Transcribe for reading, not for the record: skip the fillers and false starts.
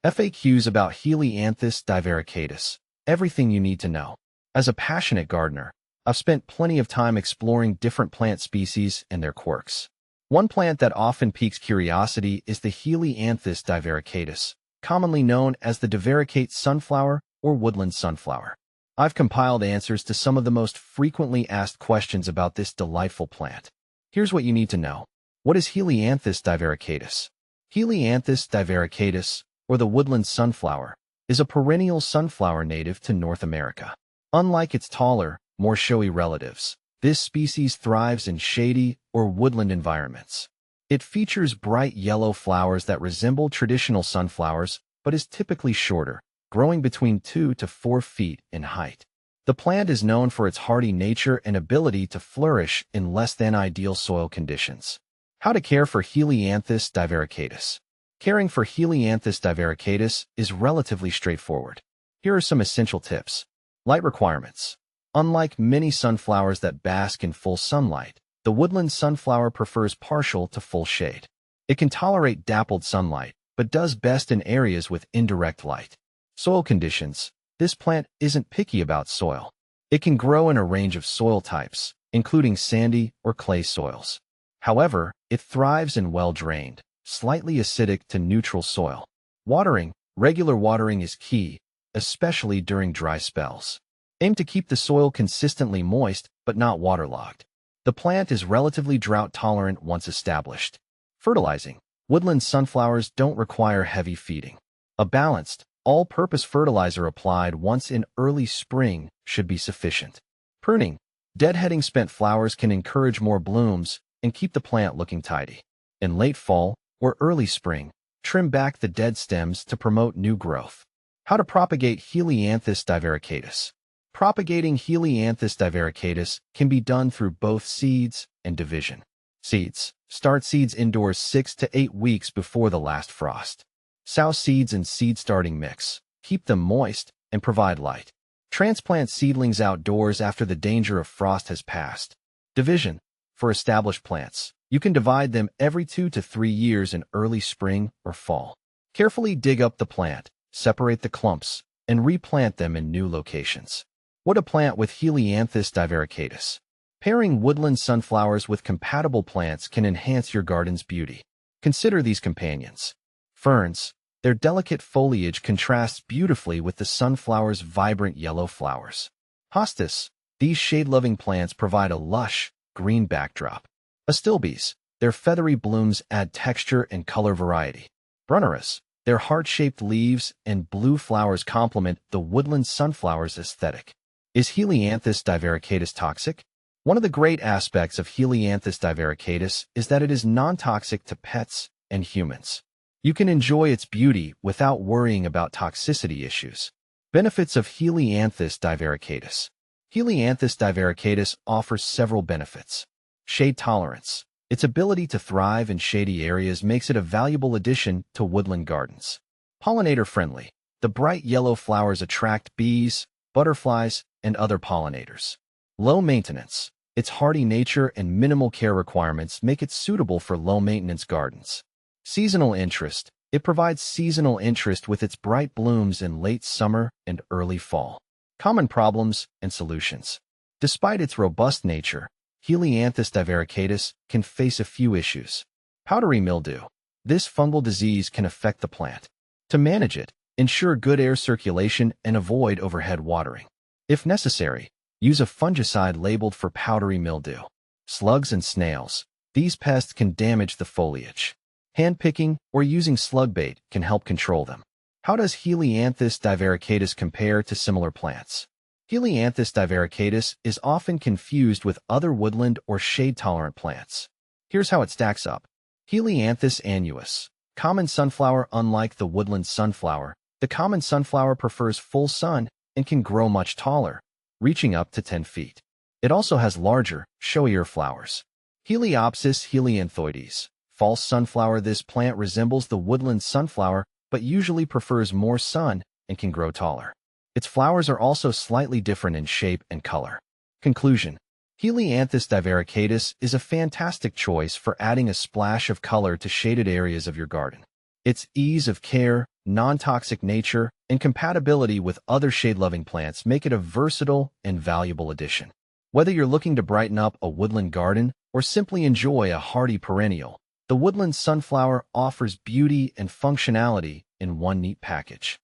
FAQs about Helianthus divaricatus. Everything you need to know. As a passionate gardener, I've spent plenty of time exploring different plant species and their quirks. One plant that often piques curiosity is the Helianthus divaricatus, commonly known as the Divaricate sunflower or woodland sunflower. I've compiled answers to some of the most frequently asked questions about this delightful plant. Here's what you need to know. What is Helianthus divaricatus? Helianthus divaricatus, or the woodland sunflower, is a perennial sunflower native to North America. Unlike its taller, more showy relatives, this species thrives in shady or woodland environments. It features bright yellow flowers that resemble traditional sunflowers, but is typically shorter, growing between 2 to 4 feet in height. The plant is known for its hardy nature and ability to flourish in less than ideal soil conditions. How to care for Helianthus divaricatus. Caring for Helianthus divaricatus is relatively straightforward. Here are some essential tips. Light requirements. Unlike many sunflowers that bask in full sunlight, the woodland sunflower prefers partial to full shade. It can tolerate dappled sunlight, but does best in areas with indirect light. Soil conditions. This plant isn't picky about soil. It can grow in a range of soil types, including sandy or clay soils. However, it thrives in well-drained, slightly acidic to neutral soil. Watering. Regular watering is key, especially during dry spells. Aim to keep the soil consistently moist but not waterlogged. The plant is relatively drought-tolerant once established. Fertilizing. Woodland sunflowers don't require heavy feeding. A balanced, all-purpose fertilizer applied once in early spring should be sufficient. Pruning. Deadheading spent flowers can encourage more blooms and keep the plant looking tidy. In late fall or early spring, trim back the dead stems to promote new growth. How to propagate Helianthus divaricatus. Propagating Helianthus divaricatus can be done through both seeds and division. Seeds. Start seeds indoors 6 to 8 weeks before the last frost. Sow seeds and seed starting mix. Keep them moist and provide light. Transplant seedlings outdoors after the danger of frost has passed. Division. For established plants, you can divide them every 2 to 3 years in early spring or fall. Carefully dig up the plant, separate the clumps, and replant them in new locations. What to plant with Helianthus divaricatus. Pairing woodland sunflowers with compatible plants can enhance your garden's beauty. Consider these companions. Ferns. Their delicate foliage contrasts beautifully with the sunflower's vibrant yellow flowers. Hostas. These shade-loving plants provide a lush, green backdrop. Astilbes. Their feathery blooms add texture and color variety. Brunneras. Their heart-shaped leaves and blue flowers complement the woodland sunflower's aesthetic. Is Helianthus divaricatus toxic? One of the great aspects of Helianthus divaricatus is that it is non-toxic to pets and humans. You can enjoy its beauty without worrying about toxicity issues. Benefits of Helianthus divaricatus. Helianthus divaricatus offers several benefits. Shade tolerance. Its ability to thrive in shady areas makes it a valuable addition to woodland gardens. Pollinator-friendly. The bright yellow flowers attract bees, butterflies, and other pollinators. Low maintenance. Its hardy nature and minimal care requirements make it suitable for low-maintenance gardens. Seasonal interest. It provides seasonal interest with its bright blooms in late summer and early fall. Common problems and solutions. Despite its robust nature, Helianthus divaricatus can face a few issues. Powdery mildew. This fungal disease can affect the plant. To manage it, ensure good air circulation and avoid overhead watering. If necessary, use a fungicide labeled for powdery mildew. Slugs and snails. These pests can damage the foliage. Hand-picking or using slug bait can help control them. How does Helianthus divaricatus compare to similar plants? Helianthus divaricatus is often confused with other woodland or shade-tolerant plants. Here's how it stacks up. Helianthus annuus. Common sunflower. Unlike the woodland sunflower, the common sunflower prefers full sun and can grow much taller, reaching up to 10 feet. It also has larger, showier flowers. Heliopsis helianthoides. False sunflower. This plant resembles the woodland sunflower, but usually prefers more sun and can grow taller. Its flowers are also slightly different in shape and color. Conclusion. Helianthus divaricatus is a fantastic choice for adding a splash of color to shaded areas of your garden. Its ease of care, non-toxic nature, and compatibility with other shade-loving plants make it a versatile and valuable addition. Whether you're looking to brighten up a woodland garden or simply enjoy a hardy perennial, the woodland sunflower offers beauty and functionality in one neat package.